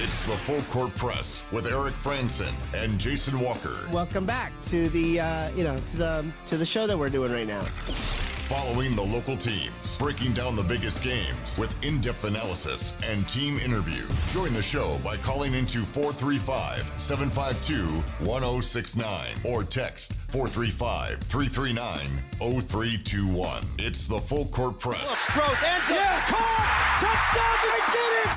It's the Full Court Press with Eric Franson and Jason Walker. Welcome back to the to the show that we're doing right now. Following the local teams, breaking down the biggest games with in-depth analysis and team interview. Join the show by calling into 435-752-1069 or text 435-339-0321. It's the Full Court Press. Rose, ends up, yes! Caught! Touchdown! They did it!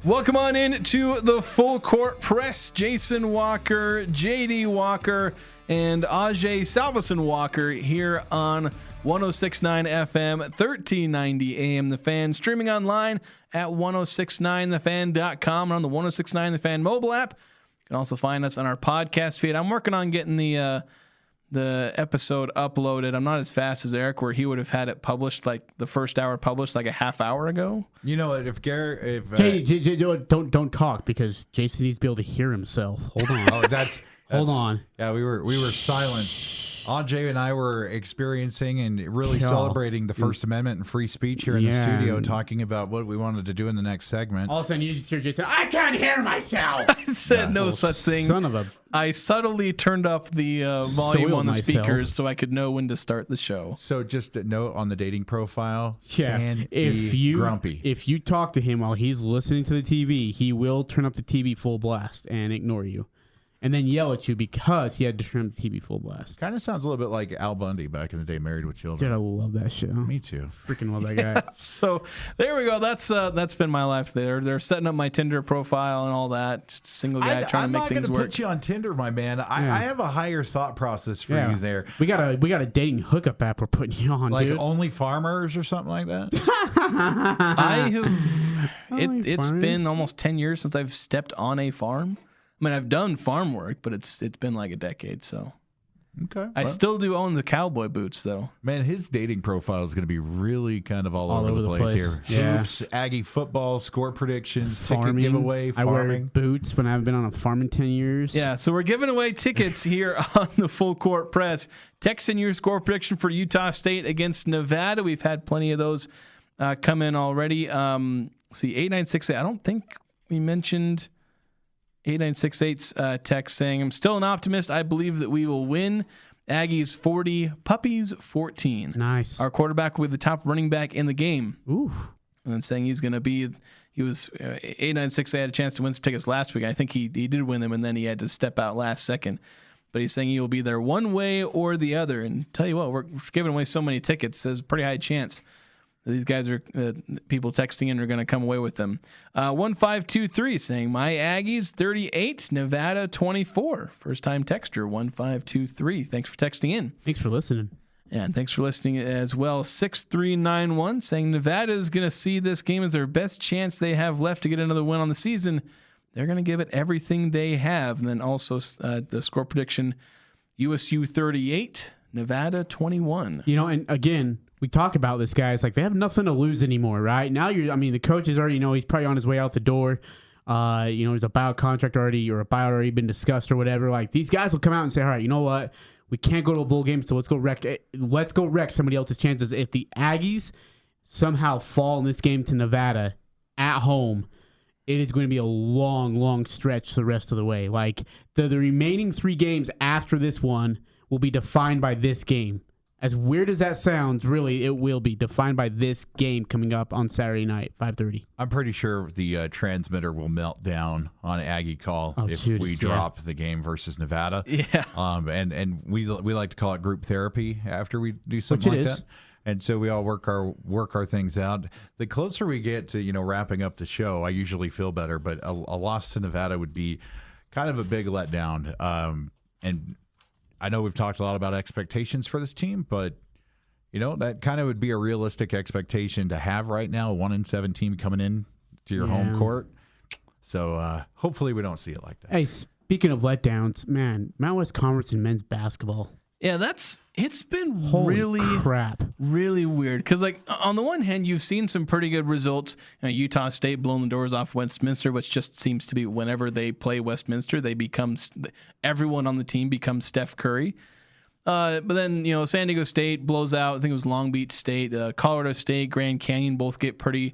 Welcome on in to the Full Court Press. Jason Walker, JD Walker, and Ajay Salvesen Walker here on 106.9 FM, 1390 AM The Fan, streaming online at 1069thefan.com and on the 1069 The Fan mobile app. You can also find us on our podcast feed. I'm working on getting the episode uploaded. I'm not as fast as Eric, where he would have had it published, like the first hour published like a half hour ago. You know what? If Gary, don't talk, because Jason needs to be able to hear himself. Hold on. Hold on. Yeah, we were silent. Ajay and I were experiencing and really celebrating the First Amendment and free speech here in the studio, talking about what we wanted to do in the next segment. All of a sudden, you just hear Jason, I can't hear myself. I said no such thing. Son of a... I subtly turned up the volume on the speakers so I could know when to start the show. So just a note on the dating profile. If you grumpy. If you talk to him while he's listening to the TV, he will turn up the TV full blast and ignore you. And then yell at you because he had to turn the TV full blast. Kind of sounds a little bit like Al Bundy back in the day, Married with Children. Dude, I love that show. Me too. Freaking love that guy. So there we go. That's been my life there. They're setting up my Tinder profile and all that. Just a single guy trying to make things work. I'm not going to put you on Tinder, my man. I have a higher thought process for you there. We got a dating hookup app we're putting you on, like dude. Only Farmers or something like that? I have. It's been almost 10 years since I've stepped on a farm. I mean, I've done farm work, but it's been like a decade, so. Okay. I still do own the cowboy boots, though. Man, his dating profile is going to be really kind of all over the place here. Yeah. Hoops, Aggie football, score predictions, farming, ticket giveaway, farming. I wear boots when I haven't been on a farm in 10 years. Yeah, so we're giving away tickets here on the Full Court Press. Text in your score prediction for Utah State against Nevada. We've had plenty of those come in already. See, 8968. I don't think we mentioned 8968's text saying, I'm still an optimist. I believe that we will win. Aggies 40, Puppies 14. Nice. Our quarterback with the top running back in the game. Ooh. And then saying he was 8968 had a chance to win some tickets last week. I think he did win them, and then he had to step out last second. But he's saying he will be there one way or the other. And tell you what, we're giving away so many tickets. There's a pretty high chance these guys are people texting in are going to come away with them. 1523 saying my Aggies 38, Nevada 24. First time texter 1523. Thanks for texting in. Thanks for listening. And thanks for listening as well. 6391 saying Nevada is going to see this game as their best chance they have left to get another win on the season. They're going to give it everything they have. And then also the score prediction, USU 38, Nevada 21. You know, and again, we talk about this guy. It's like they have nothing to lose anymore, right? Now the coaches already know he's probably on his way out the door. There's a buyout contract already or a buyout already been discussed or whatever. Like these guys will come out and say, all right, you know what? We can't go to a bowl game, so let's go wreck somebody else's chances. If the Aggies somehow fall in this game to Nevada at home, it is going to be a long, long stretch the rest of the way. Like the remaining 3 games after this one will be defined by this game. As weird as that sounds, really, it will be defined by this game coming up on Saturday night, 5:30. I'm pretty sure the transmitter will melt down on Aggie call if we drop the game versus Nevada. Yeah. And we like to call it group therapy after we do something like that. And so we all work our things out. The closer we get to wrapping up the show, I usually feel better. But a loss to Nevada would be kind of a big letdown. And I know we've talked a lot about expectations for this team, but that kind of would be a realistic expectation to have right now. A 1-7 team coming in to your home court. So hopefully we don't see it like that. Hey, speaking of letdowns, man, Mountain West Conference and men's basketball. Yeah, it's been Holy crap. really weird. Because, like, on the one hand, you've seen some pretty good results. Utah State blowing the doors off Westminster, which just seems to be whenever they play Westminster, everyone on the team becomes Steph Curry. But then, San Diego State blows out. I think it was Long Beach State, Colorado State, Grand Canyon both get pretty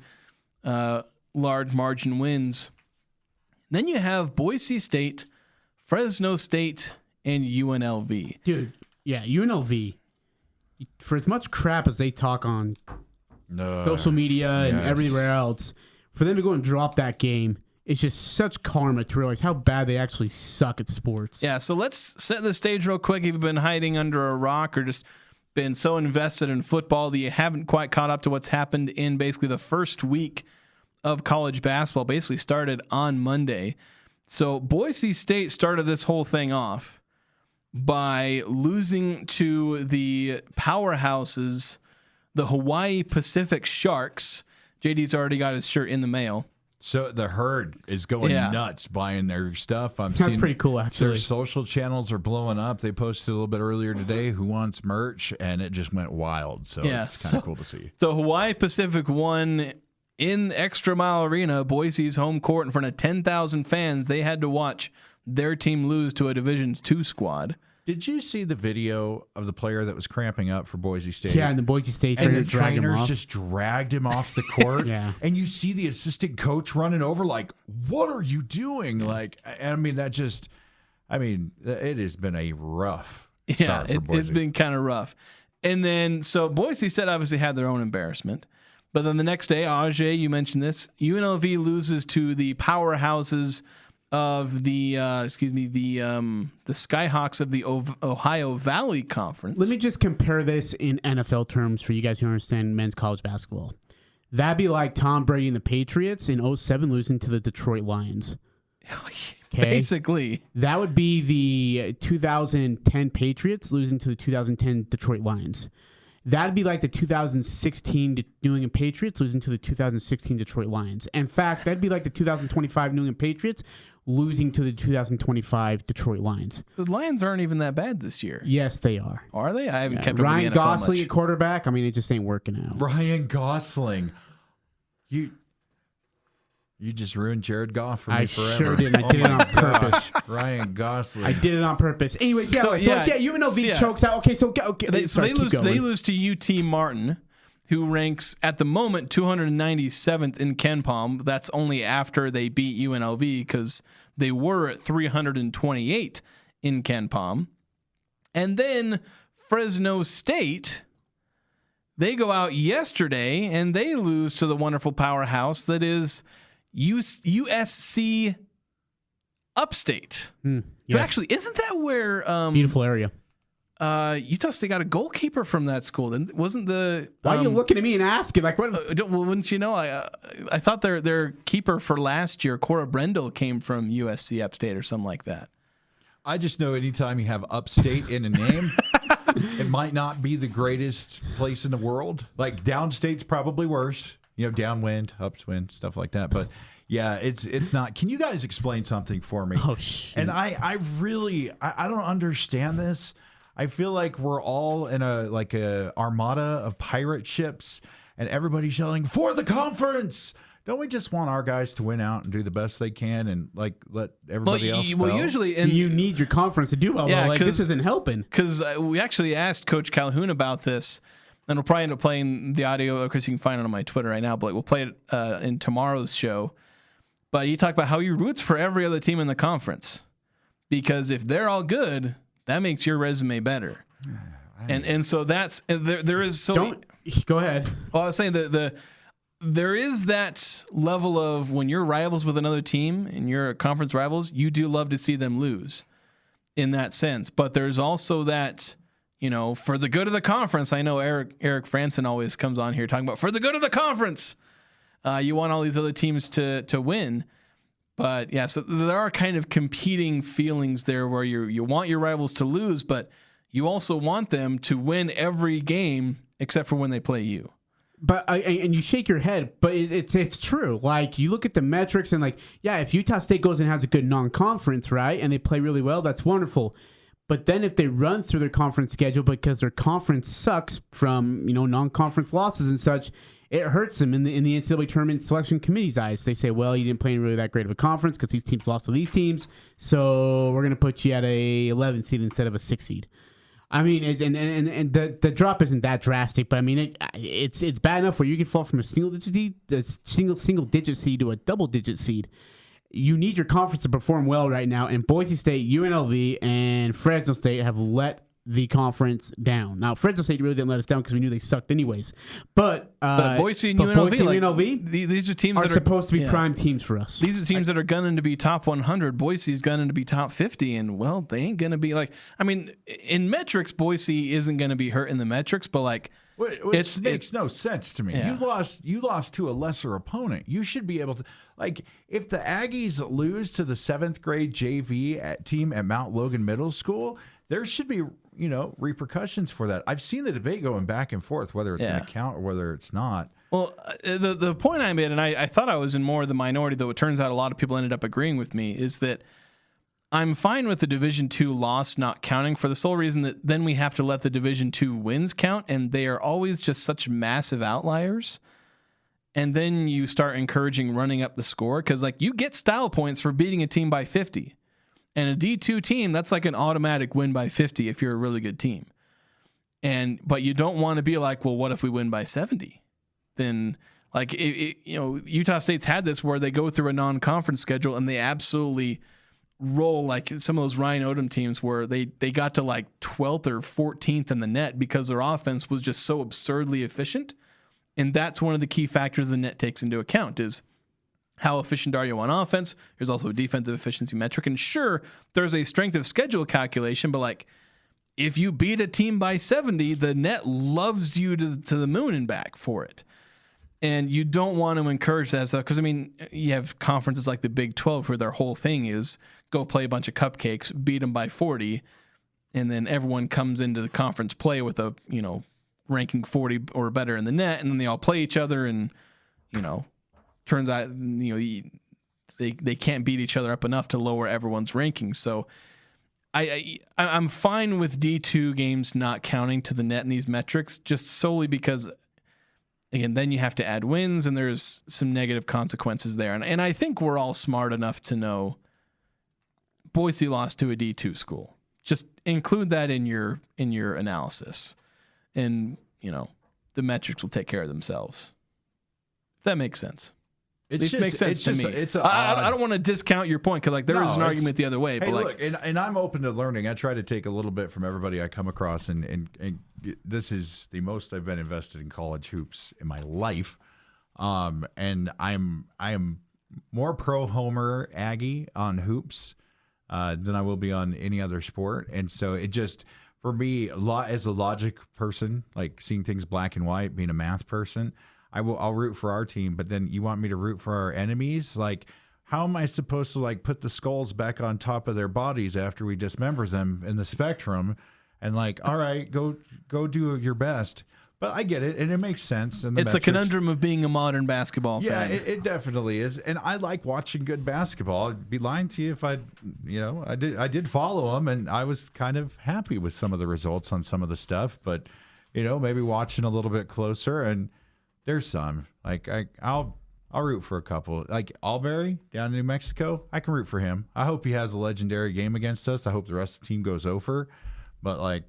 large margin wins. Then you have Boise State, Fresno State, and UNLV. Dude. Yeah, UNLV, for as much crap as they talk on social media and everywhere else, for them to go and drop that game, it's just such karma to realize how bad they actually suck at sports. Yeah, so let's set the stage real quick. If you've been hiding under a rock or just been so invested in football that you haven't quite caught up to what's happened in basically the first week of college basketball, basically started on Monday. So Boise State started this whole thing off by losing to the powerhouses, the Hawaii Pacific Sharks. JD's already got his shirt in the mail. So the herd is going nuts buying their stuff. That's pretty cool, actually. Their social channels are blowing up. They posted a little bit earlier today who wants merch, and it just went wild. So it's kind of cool to see. So Hawaii Pacific won in Extra Mile Arena, Boise's home court, in front of 10,000 fans. They had to watch their team lose to a Division II squad. Did you see the video of the player that was cramping up for Boise State? Yeah, and the Boise State trainer and the trainers just dragged him off the court. Yeah, and you see the assistant coach running over like, "What are you doing?" Yeah. Like, I mean, it has been a rough start for Boise. It's been kind of rough. And then, so Boise State obviously had their own embarrassment. But then the next day, Ajay, you mentioned this, UNLV loses to the powerhouses of the Skyhawks of the Ohio Valley Conference. Let me just compare this in NFL terms for you guys who understand men's college basketball. That'd be like Tom Brady and the Patriots in 2007 losing to the Detroit Lions. Okay? Basically. That would be the 2010 Patriots losing to the 2010 Detroit Lions. That'd be like the 2016 New England Patriots losing to the 2016 Detroit Lions. In fact, that'd be like the 2025 New England Patriots losing to the 2025 Detroit Lions. The Lions aren't even that bad this year. Yes, they are. Are they? I haven't kept up Ryan with the NFL Gosling much. at quarterback. I mean, it just ain't working out. Ryan Gosling. You just ruined Jared Goff for me forever. I sure did. I did it on purpose. Ryan Gosling. I did it on purpose. Anyway, UNLV chokes out. Okay, They lose to UT Martin, who ranks at the moment 297th in KenPom. That's only after they beat UNLV because they were at 328 in KenPom. And then Fresno State, they go out yesterday and they lose to the wonderful powerhouse that is USC Upstate. Yes. But actually, isn't that where beautiful area? Utah State got a goalkeeper from that school? And wasn't the why are you looking at me and asking like what? Wouldn't you know? I thought their keeper for last year, Cora Brendel, came from USC Upstate or something like that. I just know anytime you have Upstate in a name, it might not be the greatest place in the world. Like Downstate's probably worse. Downwind, upswind, stuff like that. But yeah, it's not. Can you guys explain something for me? Oh, shit. And I really don't understand this. I feel like we're all in a armada of pirate ships, and everybody's yelling for the conference. Don't we just want our guys to win out and do the best they can and let everybody else fail? Well, usually, you need your conference to do well. Yeah, though. This isn't helping. Because we actually asked Coach Calhoun about this. And we'll probably end up playing the audio. Of course, you can find it on my Twitter right now, but we'll play it in tomorrow's show. But you talk about how he roots for every other team in the conference. Because if they're all good, that makes your resume better. And so that's there is so. Don't go ahead. Well, I was saying there is that level of when you're rivals with another team and you're conference rivals, you do love to see them lose in that sense. But there's also that. For the good of the conference, I know Eric Franson always comes on here talking about for the good of the conference. You want all these other teams to win. But, yeah, so there are kind of competing feelings there where you want your rivals to lose, but you also want them to win every game except for when they play you. But and you shake your head, but it's true. Like, you look at the metrics and, if Utah State goes and has a good non-conference, right, and they play really well, that's wonderful. But then if they run through their conference schedule because their conference sucks from, non-conference losses and such, it hurts them in the NCAA tournament selection committee's eyes. They say, well, you didn't play in really that great of a conference because these teams lost to these teams, so we're going to put you at a 11 seed instead of a 6 seed. I mean, and the drop isn't that drastic, but I mean, it's bad enough where you can fall from a single digit seed to a double digit seed. You need your conference to perform well right now, and Boise State, UNLV, and Fresno State have let the conference down. Now, Fresno State really didn't let us down because we knew they sucked anyways. But Boise and UNLV, these are teams that are supposed to be prime teams for us. These are teams that are gunning to be top 100. Boise's gunning to be top 50, and well, they ain't going to be in metrics, Boise isn't going to be hurt in the metrics, but Which makes no sense to me. Yeah. You lost to a lesser opponent. You should be able to, if the Aggies lose to the 7th grade JV team at Mount Logan Middle School, there should be repercussions for that. I've seen the debate going back and forth whether it's going to count or whether it's not. Well, the point I made, and I thought I was in more of the minority, though it turns out a lot of people ended up agreeing with me, is that I'm fine with the Division II loss not counting for the sole reason that then we have to let the Division II wins count, and they are always just such massive outliers. And then you start encouraging running up the score because you get style points for beating a team by 50. And a D2 team, that's like an automatic win by 50 if you're a really good team. But you don't want to be like, well, what if we win by 70? Then Utah State's had this where they go through a non-conference schedule and they absolutely roll like some of those Ryan Odom teams where they got to 12th or 14th in the net because their offense was just so absurdly efficient. And that's one of the key factors the net takes into account is how efficient are you on offense? There's also a defensive efficiency metric. And sure, there's a strength of schedule calculation, but if you beat a team by 70, the net loves you to the moon and back for it. And you don't want to encourage that stuff because, you have conferences like the Big 12 where their whole thing is go play a bunch of cupcakes, beat them by 40, and then everyone comes into the conference play with a, ranking 40 or better in the net, and then they all play each other and, turns out, they can't beat each other up enough to lower everyone's rankings. So I'm fine with D2 games not counting to the net in these metrics just solely because, again, then you have to add wins and there's some negative consequences there. And I think we're all smart enough to know Boise lost to a D2 school. Just include that in your analysis. And, the metrics will take care of themselves. If that makes sense. It makes sense to me. I don't want to discount your point because there is an argument the other way. Hey, but look, and I'm open to learning. I try to take a little bit from everybody I come across, and this is the most I've been invested in college hoops in my life. And I am more pro Homer Aggie on hoops than I will be on any other sport, and so it just for me, as a logic person, seeing things black and white, being a math person. I'll root for our team, but then you want me to root for our enemies? How am I supposed to put the skulls back on top of their bodies after we dismember them in the spectrum? And all right, go do your best. But I get it, and it makes sense. And it's the conundrum of being a modern basketball fan. Yeah, it definitely is. And I like watching good basketball. I'd be lying to you if I did follow them, and I was kind of happy with some of the results on some of the stuff. But maybe watching a little bit closer and. There's some I'll root for a couple Albury down in New Mexico. I can root for him. I hope he has a legendary game against us. I hope the rest of the team goes over. But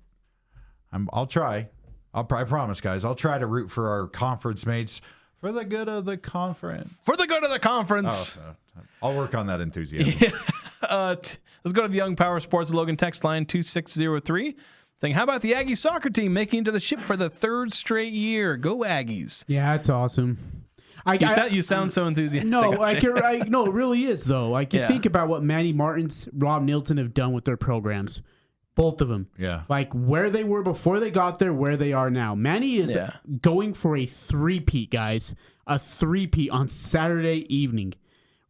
I'll try. I promise, guys. I'll try to root for our conference mates for the good of the conference. For the good of the conference. I'll work on that enthusiasm. Let's go to the Young Power Sports Logan text line 2603. Saying, how about the Aggie soccer team making it to the ship for the 3rd straight year? Go Aggies. Yeah, that's awesome. You sound so enthusiastic. No, no, it really is, though. You think about what Manny Martins, Rob Nilton have done with their programs. Both of them. Yeah. Where they were before they got there, where they are now. Manny is going for a 3-peat, guys. A 3-peat on Saturday evening.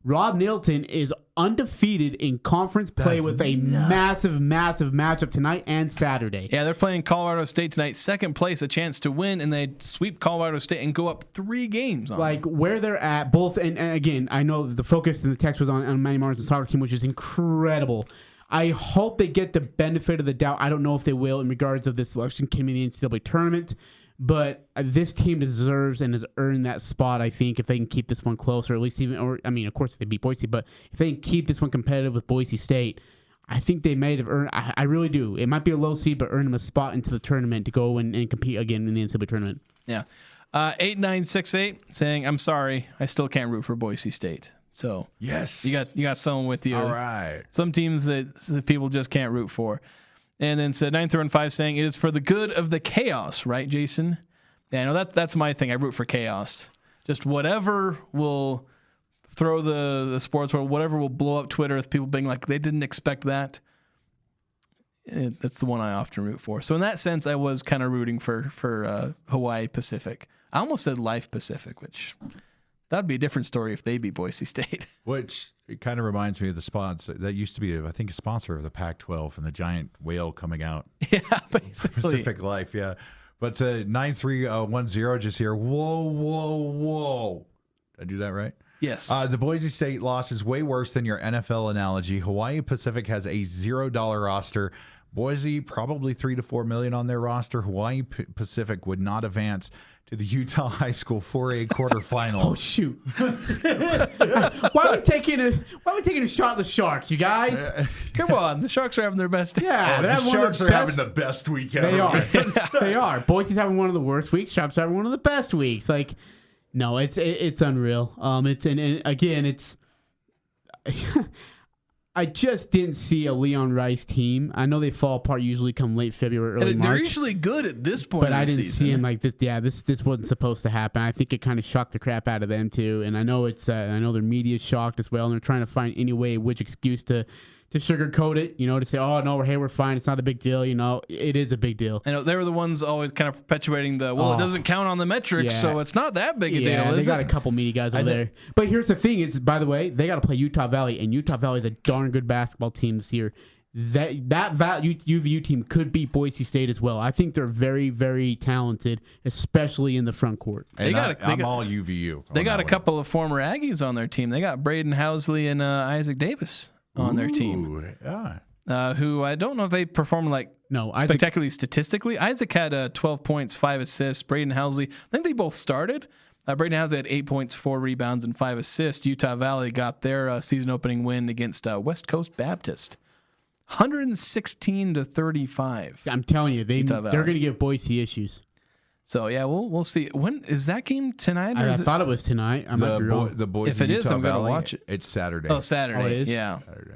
Rob Nilton is undefeated in conference play with a massive matchup tonight and Saturday. Yeah, they're playing Colorado State tonight. 2nd place, a chance to win, and they sweep Colorado State and go up 3 games on them. Where they're at, both, and again, I know the focus in the text was on Manny Martin's soccer team, which is incredible. I hope they get the benefit of the doubt. I don't know if they will in regards of this selection coming in the NCAA tournament, but this team deserves and has earned that spot, I think, if they can keep this one close, or at least of course, if they beat Boise, but if they can keep this one competitive with Boise State, I think they may have earned, I really do. It might be a low seed, but earn them a spot into the tournament to go and compete again in the NCAA tournament. Yeah. 8968 saying, I'm sorry, I still can't root for Boise State. So yes, you got someone with you. All right. Some teams that people just can't root for. And then said 9-5 saying, it is for the good of the chaos, right, Jason? Yeah, I know that's my thing. I root for chaos. Just whatever will throw the sports world, whatever will blow up Twitter with people being like, they didn't expect that. That's the one I often root for. So in that sense, I was kind of rooting for Hawaii Pacific. I almost said Life Pacific, which that'd be a different story if they beat Boise State. Which it kind of reminds me of the sponsor that used to be, I think, a sponsor of the Pac-12 and the giant whale coming out. Yeah, basically. Pacific Life, yeah. But 9310 just here. Whoa. Did I do that right? Yes. The Boise State loss is way worse than your NFL analogy. Hawaii Pacific has a $0 roster. Boise probably $3 to $4 million on their roster. Hawaii Pacific would not advance to the Utah High School 4A quarterfinals. Oh shoot! Why are we taking a shot at the Sharks, you guys? Come on, the Sharks are having their best day. Yeah, the Sharks are having the best week ever. They are. They are. Boise's having one of the worst weeks. Sharks are having one of the best weeks. Like, no, it's unreal. It's. I just didn't see a Leon Rice team. I know they fall apart usually come late February, early March. They're usually good at this point. But I didn't see him like this. Yeah, this wasn't supposed to happen. I think it kind of shocked the crap out of them too. And I know I know their media's shocked as well, and they're trying to find any way, which excuse to sugarcoat it. To say, oh no, we're fine. It's not a big deal. It is a big deal. I know they were the ones always kind of perpetuating it doesn't count on the metrics, so it's not that big a deal. Yeah, they got a couple media guys over there. But here's the thing: is by the way, they got to play Utah Valley, and Utah Valley is a darn good basketball team this year. That UVU team could beat Boise State as well. I think they're very, very talented, especially in the front court. I'm all UVU. They got a couple of former Aggies on their team. They got Braden Housley and Isaac Davis on their team. Yeah. Who I don't know if they performed spectacularly statistically. Isaac had 12 points, 5 assists. Braden Housley, I think they both started. Braden Housley had 8 points, 4 rebounds, and 5 assists. Utah Valley got their season opening win against West Coast Baptist, 116-35. I'm telling you, they're going to give Boise issues. So yeah, we'll see. When is that game tonight? I thought it was tonight. I might be wrong. The Boise if it is, Utah I'm going to Valley, watch it. It's Saturday. Oh, Saturday. Oh, it is? Yeah. Saturday.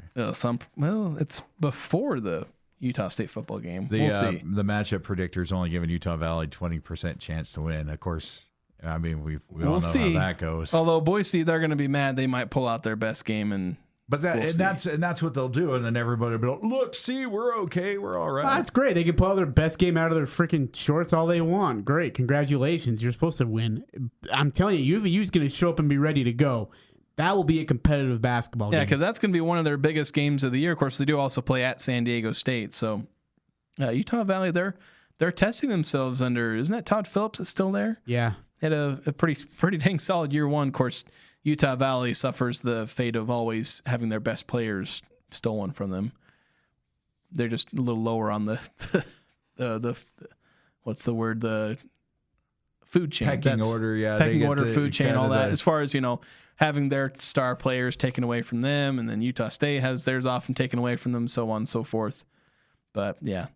It's before the Utah State football game. We'll see. The matchup predictor's only giving Utah Valley 20% chance to win. Of course, I mean we all know how that goes. Although Boise, they're going to be mad. They might pull out their best game But that's what they'll do, and then everybody will be like, look, see, we're okay, we're all right. That's great. They can pull their best game out of their freaking shorts all they want. Great, congratulations. You're supposed to win. I'm telling you, UVU's going to show up and be ready to go. That will be a competitive basketball game. Yeah, because that's going to be one of their biggest games of the year. Of course, they do also play at San Diego State. So Utah Valley, they're testing themselves under. Isn't that Todd Phillips that's still there? Yeah, had a pretty dang solid year one. Of course, Utah Valley suffers the fate of always having their best players stolen from them. They're just a little lower on the what's the word? The food chain. Pecking order, yeah. Pecking order, food chain, all that. As far as, having their star players taken away from them, and then Utah State has theirs often taken away from them, so on and so forth. But yeah,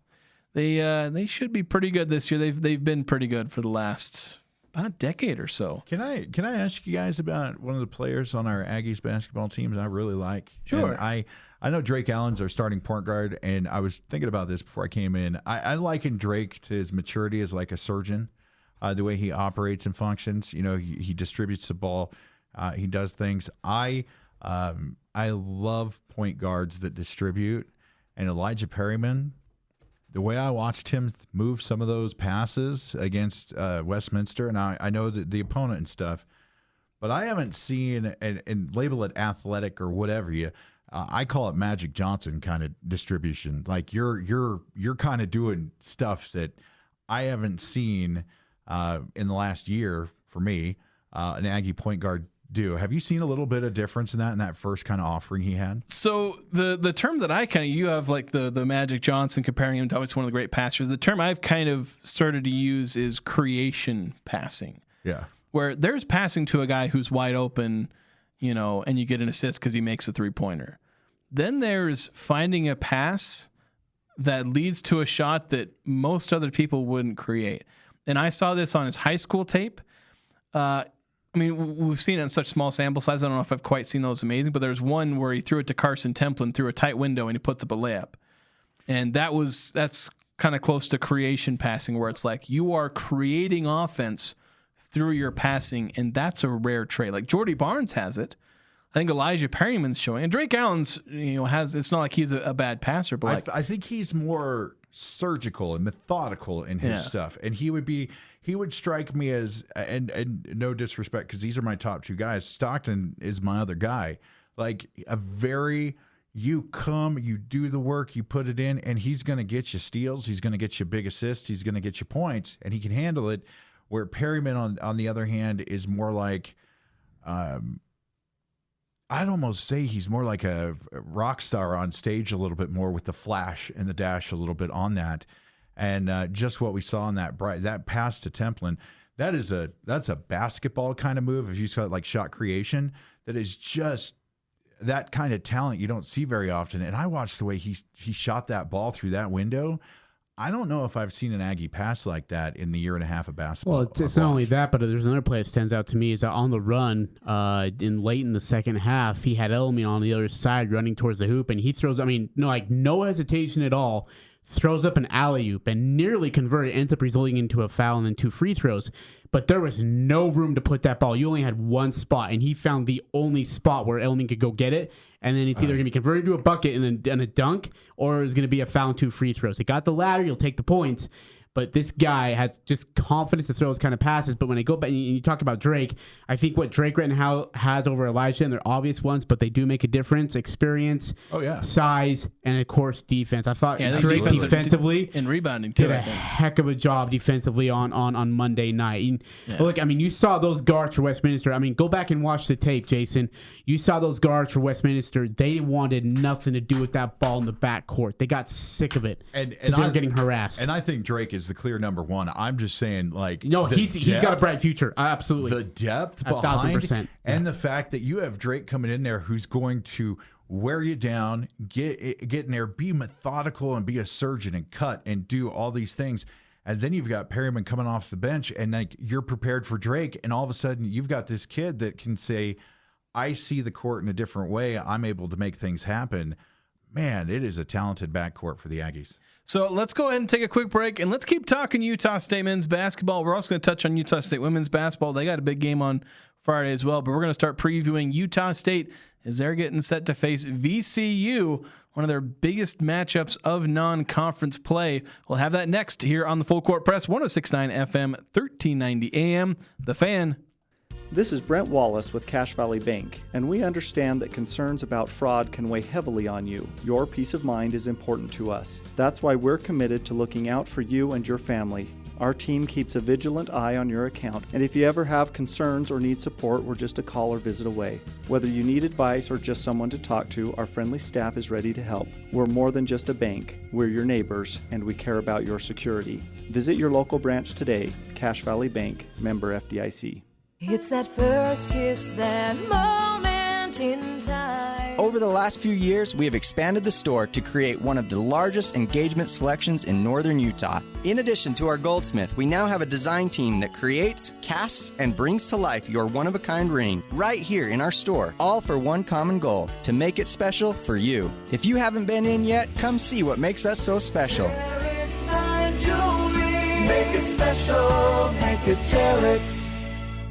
they should be pretty good this year. They've been pretty good for the last about a decade or so. Can I ask you guys about one of the players on our Aggies basketball teams I really like? Sure. And I know Drake Allen's our starting point guard, and I was thinking about this before I came in. I liken Drake to his maturity as like a surgeon, the way he operates and functions. He distributes the ball. He does things. I love point guards that distribute, and Elijah Perryman, the way I watched him move some of those passes against Westminster, and I know the opponent and stuff, but I haven't seen, and label it athletic or whatever I call it Magic Johnson kind of distribution. Like you're kind of doing stuff that I haven't seen in the last year for me, an Aggie point guard do. Have you seen a little bit of difference in that first kind of offering he had? So the term that I kind of, you have like the Magic Johnson comparing him to always one of the great passers. The term I've kind of started to use is creation passing. Yeah. Where there's passing to a guy who's wide open, and you get an assist because he makes a 3-pointer. Then there's finding a pass that leads to a shot that most other people wouldn't create. And I saw this on his high school tape. We've seen it in such small sample size. I don't know if I've quite seen those amazing, but there's one where he threw it to Carson Templin through a tight window and he puts up a layup. And that's kind of close to creation passing, where it's like you are creating offense through your passing, and that's a rare trait. Like Jordy Barnes has it. I think Elijah Perryman's showing, and Drake Allen's, has. It's not like he's a bad passer, but I think he's more surgical and methodical in his stuff, and he would strike me as, and no disrespect, because these are my top two guys. Stockton is my other guy. Like you come, you do the work, you put it in, and he's going to get you steals. He's going to get you big assists. He's going to get you points, and he can handle it. Where Perryman, on the other hand, is more like, I'd almost say he's more like a rock star on stage a little bit more, with the flash and the dash a little bit on that. And just what we saw in that pass to Templin, that's a basketball kind of move. If you saw it like shot creation, that is just that kind of talent you don't see very often. And I watched the way he shot that ball through that window. I don't know if I've seen an Aggie pass like that in the year and a half of basketball. Well, it's not only that, but there's another play that stands out to me is that on the run, late in the second half, he had Elmi on the other side running towards the hoop, and he throws, no hesitation at all, throws up an alley-oop and nearly converted, ends up resulting into a foul and then 2 free throws. But there was no room to put that ball. You only had one spot, and he found the only spot where Elmi could go get it. And then it's either going to be converted to a bucket and a dunk, or it's going to be a foul and 2 free throws. He got the latter, you'll take the points. But this guy has just confidence to throw those kind of passes. But when I go back and you talk about Drake, I think what Drake right now has over Elijah, and they're obvious ones, but they do make a difference: experience, size, and of course defense. I thought Drake defensively and rebounding too, did a heck of a job defensively on Monday night. Look, you saw those guards for Westminster. Go back and watch the tape, Jason. You saw those guards for Westminster. They wanted nothing to do with that ball in the backcourt. They got sick of it, and they were getting harassed. And I think Drake is the clear number one. I'm just saying, he's got a bright future. Absolutely. The depth behind 1,000%. And the fact that you have Drake coming in there who's going to wear you down, get in there, be methodical and be a surgeon and cut and do all these things. And then you've got Perryman coming off the bench, and you're prepared for Drake, and all of a sudden you've got this kid that can say, I see the court in a different way. I'm able to make things happen. Man, it is a talented backcourt for the Aggies. So let's go ahead and take a quick break, and let's keep talking Utah State men's basketball. We're also going to touch on Utah State women's basketball. They got a big game on Friday as well, but we're going to start previewing Utah State as they're getting set to face VCU, one of their biggest matchups of non-conference play. We'll have that next here on the Full Court Press, 106.9 FM, 1390 AM. The Fan. This is Brent Wallace with Cache Valley Bank, and we understand that concerns about fraud can weigh heavily on you. Your peace of mind is important to us. That's why we're committed to looking out for you and your family. Our team keeps a vigilant eye on your account, and if you ever have concerns or need support, we're just a call or visit away. Whether you need advice or just someone to talk to, our friendly staff is ready to help. We're more than just a bank. We're your neighbors, and we care about your security. Visit your local branch today. Cache Valley Bank, member FDIC. It's that first kiss, that moment in time. Over the last few years, we have expanded the store to create one of the largest engagement selections in northern Utah. In addition to our goldsmith, we now have a design team that creates, casts, and brings to life your one-of-a-kind ring right here in our store, all for one common goal, to make it special for you. If you haven't been in yet, come see what makes us so special. Jarrett's Fine Jewelry. Make it special, make it Jarrett's.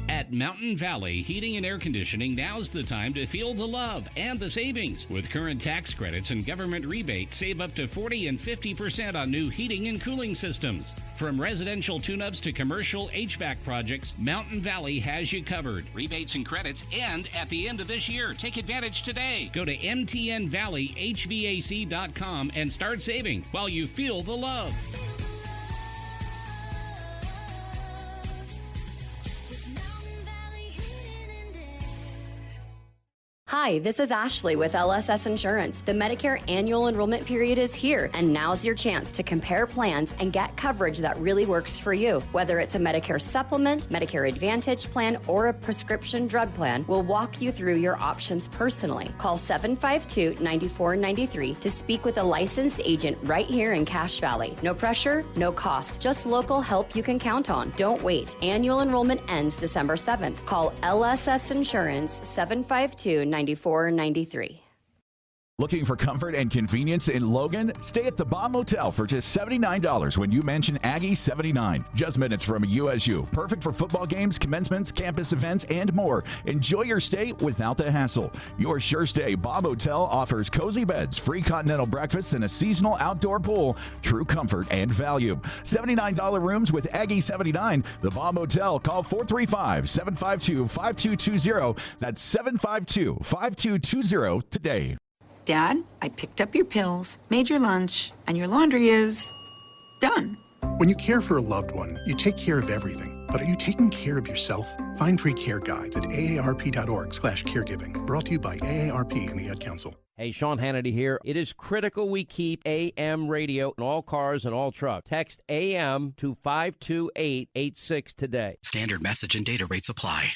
At Mountain Valley Heating and Air Conditioning, now's the time to feel the love and the savings. With current tax credits and government rebates, save up to 40 and 50% on new heating and cooling systems. From residential tune-ups to commercial HVAC projects, Mountain Valley has you covered. Rebates and credits end at the end of this year. Take advantage today. Go to mtnvalleyhvac.com and start saving while you feel the love. Hi, this is Ashley with LSS Insurance. The Medicare annual enrollment period is here, and now's your chance to compare plans and get coverage that really works for you. Whether it's a Medicare supplement, Medicare Advantage plan, or a prescription drug plan, we'll walk you through your options personally. Call 752-9493 to speak with a licensed agent right here in Cache Valley. No pressure, no cost, just local help you can count on. Don't wait. Annual enrollment ends December 7th. Call LSS Insurance 752-9493. Looking for comfort and convenience in Logan? Stay at the Bomb Motel for just $79 when you mention Aggie 79. Just minutes from USU. Perfect for football games, commencements, campus events, and more. Enjoy your stay without the hassle. Your sure stay Bomb Motel offers cozy beds, free continental breakfasts, and a seasonal outdoor pool. True comfort and value. $79 rooms with Aggie 79. The Bomb Motel. Call 435-752-5220. That's 752-5220 today. Dad, I picked up your pills, made your lunch, and your laundry is done. When you care for a loved one, you take care of everything. But are you taking care of yourself? Find free care guides at aarp.org/caregiving. Brought to you by AARP and the Ad Council. Hey, Sean Hannity here. It is critical we keep AM radio in all cars and all trucks. Text AM to 52886 today. Standard message and data rates apply.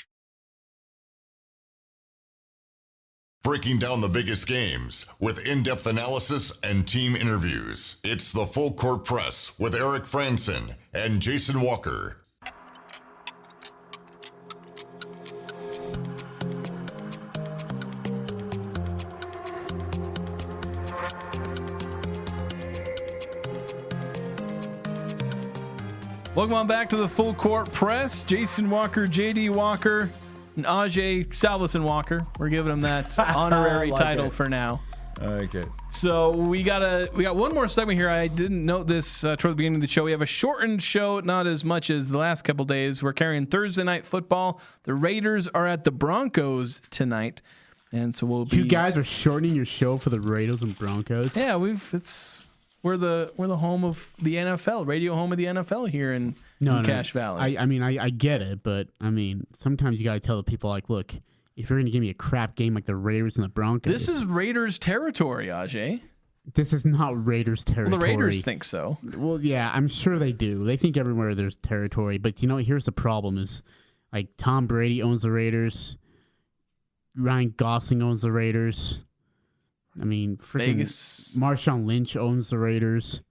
Breaking down the biggest games with in-depth analysis and team interviews. It's the Full Court Press with Eric Franson and Jason Walker. Welcome on back to the Full Court Press. Jason Walker, JD Walker, and Ajay Salvesen Walker. We're giving him that honorary title for now. Okay. So we got one more segment here. I didn't note this toward the beginning of the show. We have a shortened show, not as much as the last couple days. We're carrying Thursday night football. The Raiders are at the Broncos tonight, and so we'll be. You guys are shortening your show for the Raiders and Broncos. Yeah, we're the home of the NFL, radio home of the NFL here in Cache Valley. I get it, but I mean, sometimes you got to tell the people, like, look, if you're going to give me a crap game like the Raiders and the Broncos. This is Raiders territory, Ajay. This is not Raiders territory. Well, the Raiders think so. Well, yeah, I'm sure they do. They think everywhere there's territory. But, here's the problem is, like, Tom Brady owns the Raiders. Ryan Gosling owns the Raiders. I mean, freaking Marshawn Lynch owns the Raiders.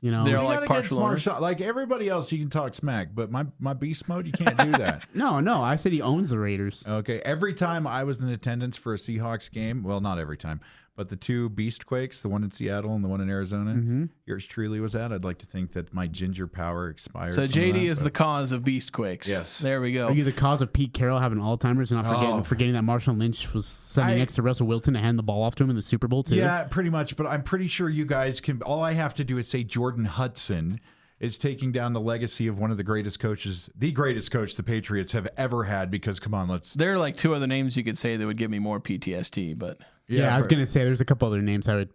They're all like partial owners. Like everybody else, you can talk smack, but my beast mode, you can't do that. No, I said he owns the Raiders. Okay, every time I was in attendance for a Seahawks game, well, not every time, but the two Beastquakes, the one in Seattle and the one in Arizona, yours truly was at. I'd like to think that my ginger power expired. So JD is the cause of Beastquakes. Yes. There we go. Are you the cause of Pete Carroll having Alzheimer's and not forgetting that Marshawn Lynch was standing next to Russell Wilson to hand the ball off to him in the Super Bowl, too? Yeah, pretty much, but I'm pretty sure you guys can. All I have to do is say Jordan Hudson is taking down the legacy of one of the greatest coaches, the greatest coach the Patriots have ever had, because, come on, there are like two other names you could say that would give me more PTSD, but... Yeah, I was going to say there's a couple other names and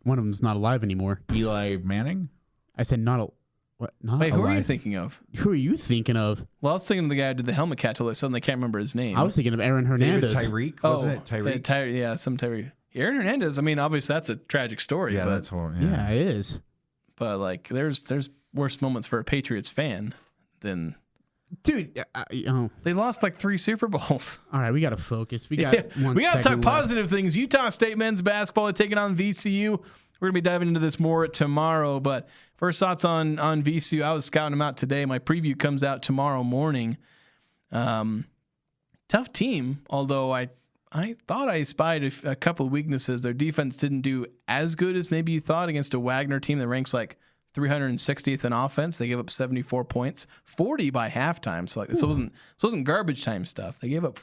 one of them's not alive anymore. Eli Manning? I said not alive. Who are you thinking of? Who are you thinking of? Well, I was thinking of the guy who did the helmet catch, I suddenly can't remember his name. I was thinking of Aaron Hernandez. David Tyreek? Wasn't it Tyreek? Tyreek. Aaron Hernandez, obviously that's a tragic story. Yeah, but, that's horrible. Yeah, it is. But, like, there's worse moments for a Patriots fan than... Dude, they lost like 3 Super Bowls. All right, we got to focus. We got to talk positive things. Utah State men's basketball are taking on VCU. We're going to be diving into this more tomorrow. But first thoughts on VCU. I was scouting them out today. My preview comes out tomorrow morning. Tough team, although I thought I spied a couple of weaknesses. Their defense didn't do as good as maybe you thought against a Wagner team that ranks like 360th in offense. They gave up 74 points, 40 by halftime. So this wasn't garbage time stuff. They gave up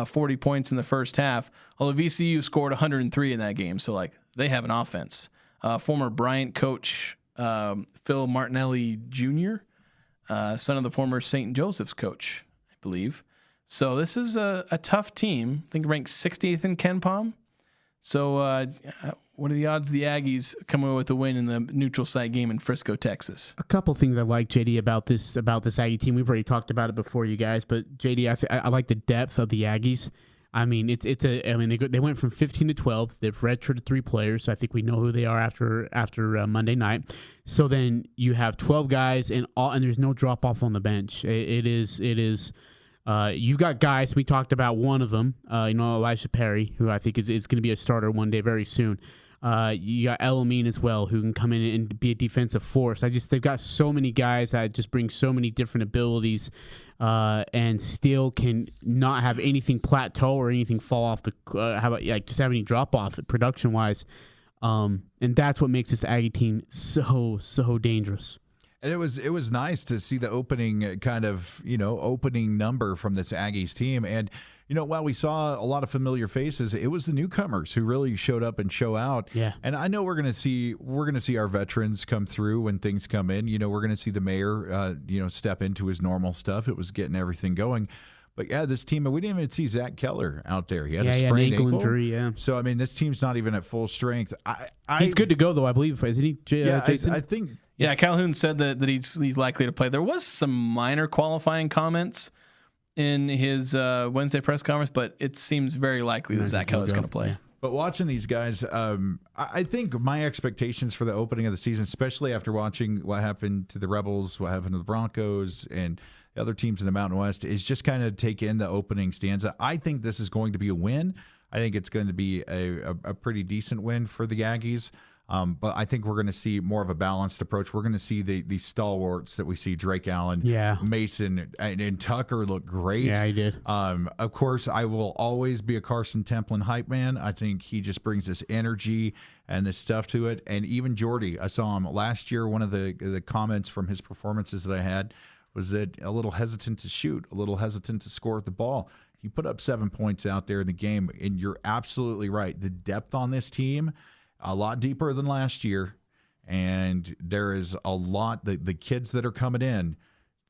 40 points in the first half. Although VCU scored 103 in that game, so like they have an offense. Former Bryant coach Phil Martinelli Jr., son of the former St. Joseph's coach, I believe. So this is a tough team. I think ranked 60th in KenPom. So what are the odds of the Aggies coming away with a win in the neutral site game in Frisco, Texas? A couple things I like, JD, about this Aggie team. We've already talked about it before, you guys. But JD, I like the depth of the Aggies. I mean, they went from 15 to 12. They've redshirted 3 players, so I think we know who they are after Monday night. So then you have 12 guys, and there's no drop off on the bench. It is. You've got guys. We talked about one of them. Elijah Perry, who I think is going to be a starter one day very soon. You got El Amin as well, who can come in and be a defensive force. They've got so many guys that just bring so many different abilities, and still can not have anything plateau or anything fall off just have any drop off production wise. And that's what makes this Aggie team so dangerous. And it was nice to see the opening number from this Aggies team. And while we saw a lot of familiar faces, it was the newcomers who really showed up and show out. Yeah. And I know we're gonna see our veterans come through when things come in. We're gonna see the mayor step into his normal stuff. It was getting everything going. But yeah, this team, we didn't even see Zach Keller out there. He had a sprained ankle injury. Yeah. So I mean, this team's not even at full strength. He's good to go though, I believe, isn't he? Jason? I think. Yeah, Calhoun said that he's likely to play. There was some minor qualifying comments in his Wednesday press conference, but it seems very likely that Zach Keller's going to play. Yeah. But watching these guys, I think my expectations for the opening of the season, especially after watching what happened to the Rebels, what happened to the Broncos, and the other teams in the Mountain West, is just kind of take in the opening stanza. I think this is going to be a win. I think it's going to be a pretty decent win for the Aggies. But I think we're going to see more of a balanced approach. We're going to see the stalwarts that we see, Drake Allen, Mason, and Tucker look great. Yeah, he did. Of course, I will always be a Carson Templin hype man. I think he just brings this energy and this stuff to it. And even Jordy, I saw him last year. One of the comments from his performances that I had was that a little hesitant to shoot, a little hesitant to score the ball. He put up 7 points out there in the game, and you're absolutely right. The depth on this team, a lot deeper than last year, and there is a lot. The kids that are coming in,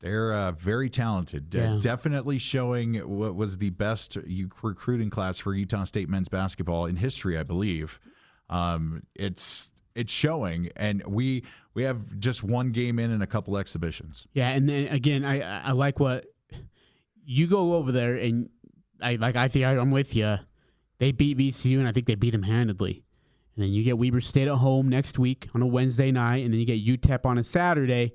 they're very talented. Definitely showing what was the best recruiting class for Utah State men's basketball in history, I believe. It's showing, and we have just one game in and a couple exhibitions. Yeah, and then again, I like what you go over there, and I think I'm with you. They beat VCU, and I think they beat them handedly. And then you get Weber State at home next week on a Wednesday night, and then you get UTEP on a Saturday.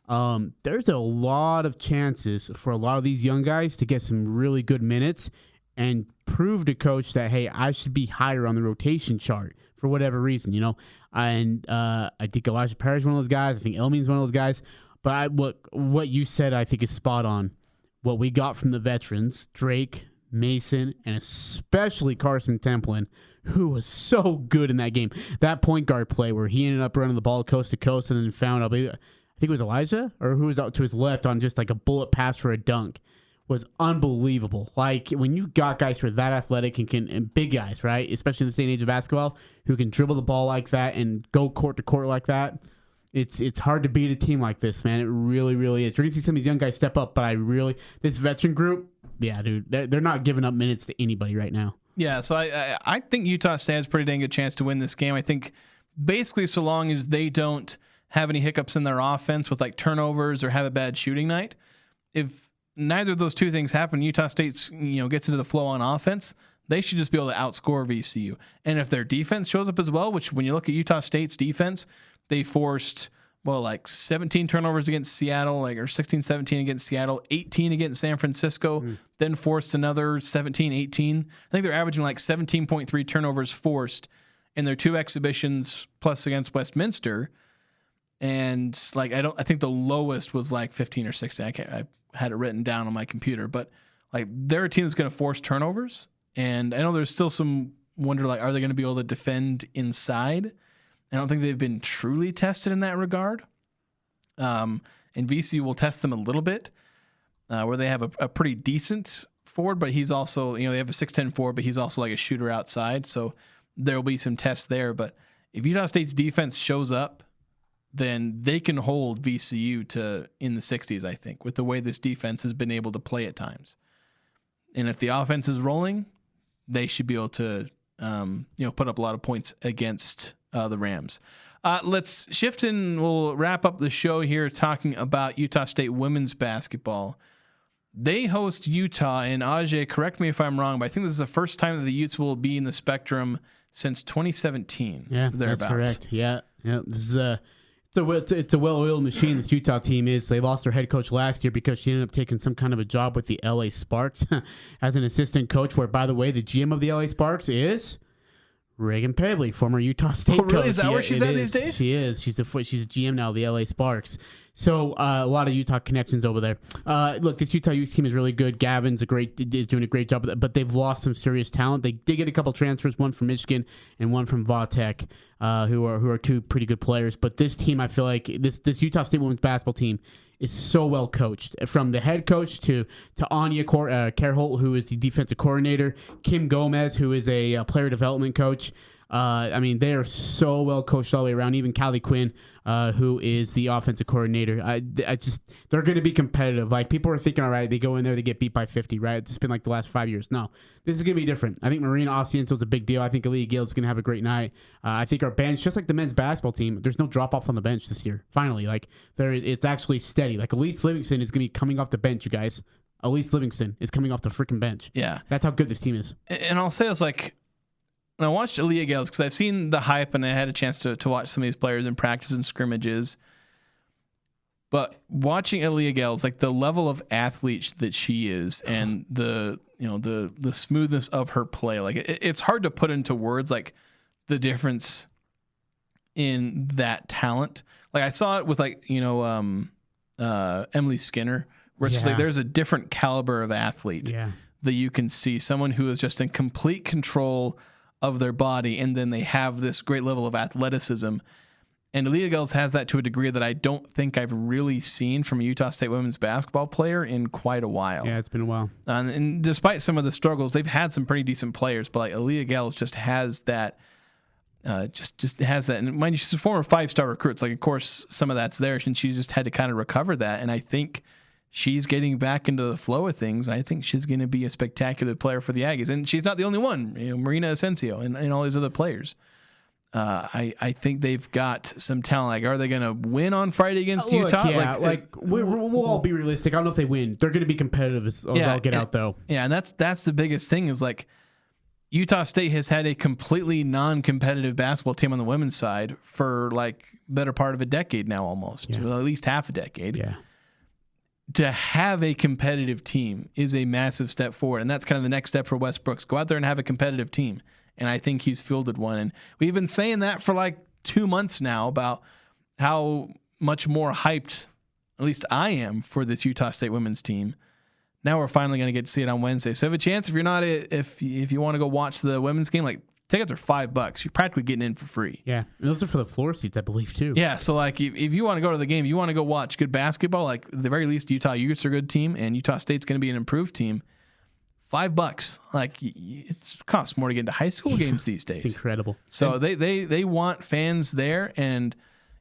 There's a lot of chances for a lot of these young guys to get some really good minutes and prove to coach that, hey, I should be higher on the rotation chart for whatever reason, And I think Elijah Perry is one of those guys. I think Elmin's one of those guys. But what you said, I think, is spot on. What we got from the veterans, Drake, Mason, and especially Carson Templin, who was so good in that game. That point guard play where he ended up running the ball coast to coast and then found, I think it was Elijah, or who was out to his left on just like a bullet pass for a dunk, was unbelievable. Like, when you got guys who are that athletic and big guys, right, especially in the same age of basketball, who can dribble the ball like that and go court to court like that, it's hard to beat a team like this, man. It really, really is. You're going to see some of these young guys step up, but this veteran group, yeah, dude, they're not giving up minutes to anybody right now. Yeah, so I think Utah State has a pretty dang good chance to win this game. I think basically so long as they don't have any hiccups in their offense with like turnovers or have a bad shooting night, if neither of those two things happen, Utah State's gets into the flow on offense, they should just be able to outscore VCU. And if their defense shows up as well, which when you look at Utah State's defense, they forced 17 turnovers against Seattle, or 16, 17 against Seattle, 18 against San Francisco, then forced another 17, 18. I think they're averaging 17.3 turnovers forced in their 2 exhibitions plus against Westminster. And I think the lowest was 15 or 16. I had it written down on my computer, but they're a team that's going to force turnovers. And I know there's still some wonder, are they going to be able to defend inside? I don't think they've been truly tested in that regard. And VCU will test them a little bit, where they have a pretty decent forward, but he's also, they have a 6'10" forward, but he's also like a shooter outside. So there will be some tests there. But if Utah State's defense shows up, then they can hold VCU to in the 60s, I think, with the way this defense has been able to play at times. And if the offense is rolling, they should be able to, put up a lot of points against the Rams. Let's shift and we'll wrap up the show here talking about Utah State women's basketball. They host Utah, and Ajay, correct me if I'm wrong, but I think this is the first time that the Utes will be in the Spectrum since 2017. Yeah, thereabouts. That's correct. Yeah. This is it's a well-oiled machine. This Utah team is. They lost their head coach last year because she ended up taking some kind of a job with the LA Sparks as an assistant coach. Where, by the way, the GM of the LA Sparks is Reagan Pedley, former Utah State coach. Really? Is that where she's at these days? She is. She's a GM now of the LA Sparks. So a lot of Utah connections over there. Look, this Utah youth team is really good. Gavin's is doing a great job, but they've lost some serious talent. They did get a couple transfers, one from Michigan and one from Vautech, who are two pretty good players. But this team, I feel like this Utah State women's basketball team is so well coached, from the head coach to Anya Kerholt, who is the defensive coordinator, Kim Gomez, who is a player development coach. I mean, they are so well coached all the way around. Even Callie Quinn, who is the offensive coordinator. They're going to be competitive. Like, people are thinking, all right, they go in there, they get beat by 50, right? It's been like the last 5 years. No, this is going to be different. I think Marina Oscienzo is a big deal. I think Aaliyah Gale is going to have a great night. I think our bench, just like the men's basketball team, there's no drop off on the bench this year. Finally, it's actually steady. Like, Elise Livingston is going to be coming off the bench, you guys. Elise Livingston is coming off the freaking bench. Yeah, that's how good this team is. And I'll say it's like, when I watched Aaliyah Gales, because I've seen the hype and I had a chance to watch some of these players in practice and scrimmages. But watching Aaliyah Gales, like the level of athlete that she is, and the smoothness of her play, like it's hard to put into words, like the difference in that talent. Like I saw it with Emily Skinner, where it's just like there's a different caliber of athlete that you can see. Someone who is just in complete control of their body, and then they have this great level of athleticism. And Aaliyah Gales has that to a degree that I don't think I've really seen from a Utah State women's basketball player in quite a while. Yeah, it's been a while. And despite some of the struggles, they've had some pretty decent players, but like Aaliyah Gales just has that. Just has that. And mind you, she's a former 5-star recruit. Like, of course, some of that's there, and she just had to kind of recover that. And I think she's getting back into the flow of things. I think she's going to be a spectacular player for the Aggies. And she's not the only one. Marina Asensio and all these other players. I think they've got some talent. Like, are they going to win on Friday against Utah? Yeah, we'll all be realistic. I don't know if they win. They're going to be competitive as all get out, though. Yeah, and that's the biggest thing is, like, Utah State has had a completely non-competitive basketball team on the women's side for, like, better part of a decade now almost. Well, at least half a decade. Yeah. To have a competitive team is a massive step forward, and that's kind of the next step for Wes Brooks. Go out there and have a competitive team, and I think he's fielded one. And we've been saying that for like 2 months now about how much more hyped, at least I am, for this Utah State women's team. Now we're finally going to get to see it on Wednesday. So have a chance if you're not if you want to go watch the women's game, like, tickets are $5. You're practically getting in for free. Yeah, and those are for the floor seats, I believe, too. Yeah, so like if you want to go to the game, you want to go watch good basketball, like at the very least Utah Utes are a good team, and Utah State's going to be an improved team. $5, like, it costs more to get into high school games these days. It's incredible. So they want fans there, and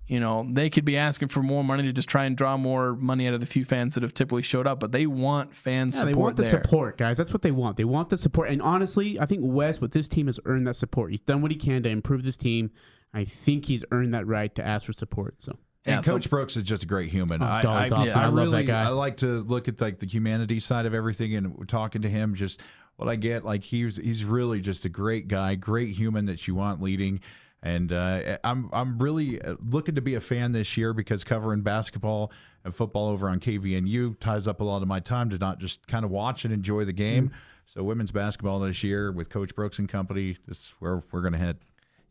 they could be asking for more money to just try and draw more money out of the few fans that have typically showed up, but they want fan support. They want the there. support, guys. That's what they want. They want the support. And honestly, I think Wes, with this team, has earned that support. He's done what he can to improve this team. I think he's earned that right to ask for support. So. And Coach Brooks is just a great human. Awesome. I love that guy. I like to look at like the humanity side of everything, and talking to him, just what I get. Like, he's really just a great guy, great human that you want leading. And I'm really looking to be a fan this year, because covering basketball and football over on KVNU ties up a lot of my time to not just kind of watch and enjoy the game. So women's basketball this year with Coach Brooks and company, this is where we're going to head.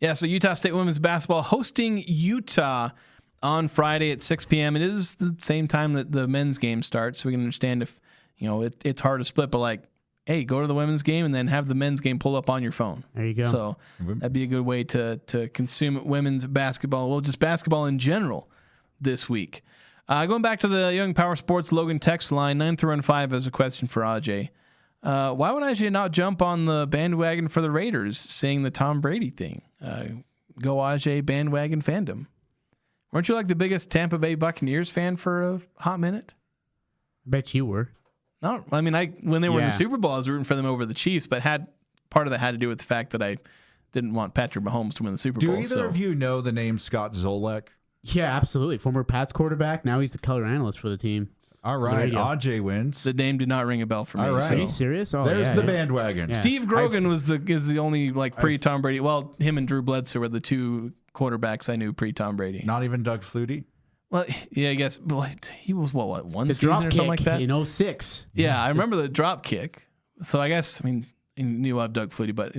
Yeah, so Utah State women's basketball hosting Utah on Friday at 6 p.m. It is the same time that the men's game starts, so we can understand if it's hard to split, but like, hey, go to the women's game and then have the men's game pull up on your phone. There you go. So that'd be a good way to consume women's basketball, well, just basketball in general this week. Going back to the Young Power Sports Logan text line, 9-5 as a question for Ajay. Why would Ajay not jump on the bandwagon for the Raiders, saying the Tom Brady thing? Go Ajay bandwagon fandom. Weren't you like the biggest Tampa Bay Buccaneers fan for a hot minute? I bet you were. No, I mean, when they were in the Super Bowl, I was rooting for them over the Chiefs, but part of that had to do with the fact that I didn't want Patrick Mahomes to win the Super Bowl. Do either of you know the name Scott Zolak? Yeah, absolutely. Former Pats quarterback. Now he's the color analyst for the team. All right, Ajay wins. The name did not ring a bell for me. All right. So. Are you serious? Oh, There's the bandwagon. Yeah. Steve Grogan is the only pre-Tom Brady. Well, him and Drew Bledsoe were the two quarterbacks I knew pre-Tom Brady. Not even Doug Flutie? Well, yeah, I guess he was one The season drop or something like kick that. in 06. Yeah, I remember the drop kick. So I guess you knew of Doug Flutie, but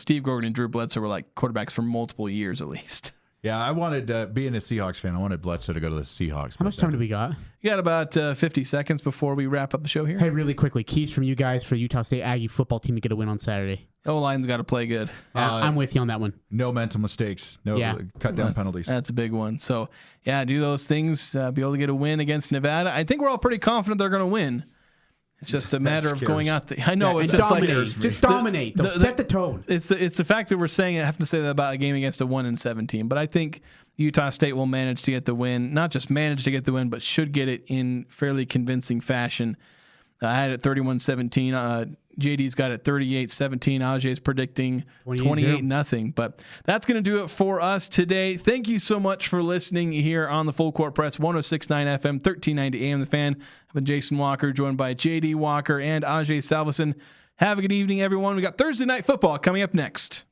Steve Grogan and Drew Bledsoe were like quarterbacks for multiple years at least. Yeah, I wanted, being a Seahawks fan, I wanted Bledsoe to go to the Seahawks. How much time do we got? You got about 50 seconds before we wrap up the show here. Hey, really quickly, keys from you guys for the Utah State Aggie football team to get a win on Saturday. O-line's got to play good. I'm with you on that one. No mental mistakes. No cut down penalties. That's a big one. So, yeah, do those things, be able to get a win against Nevada. I think we're all pretty confident they're going to win. It's just a matter of going out there. I know it's just just dominate. Set the tone. It's the fact that we're saying I have to say that about a game against a 1-7 team. But I think Utah State will manage to get the win. Not just manage to get the win, but should get it in fairly convincing fashion. I had it 31-17. JD's got it 38-17. Ajay's predicting 28-0. But that's going to do it for us today. Thank you so much for listening here on the Full Court Press, 106.9 FM, 1390 AM. The Fan. I've been Jason Walker, joined by JD Walker and Ajay Salvesen. Have a good evening, everyone. We got Thursday Night Football coming up next.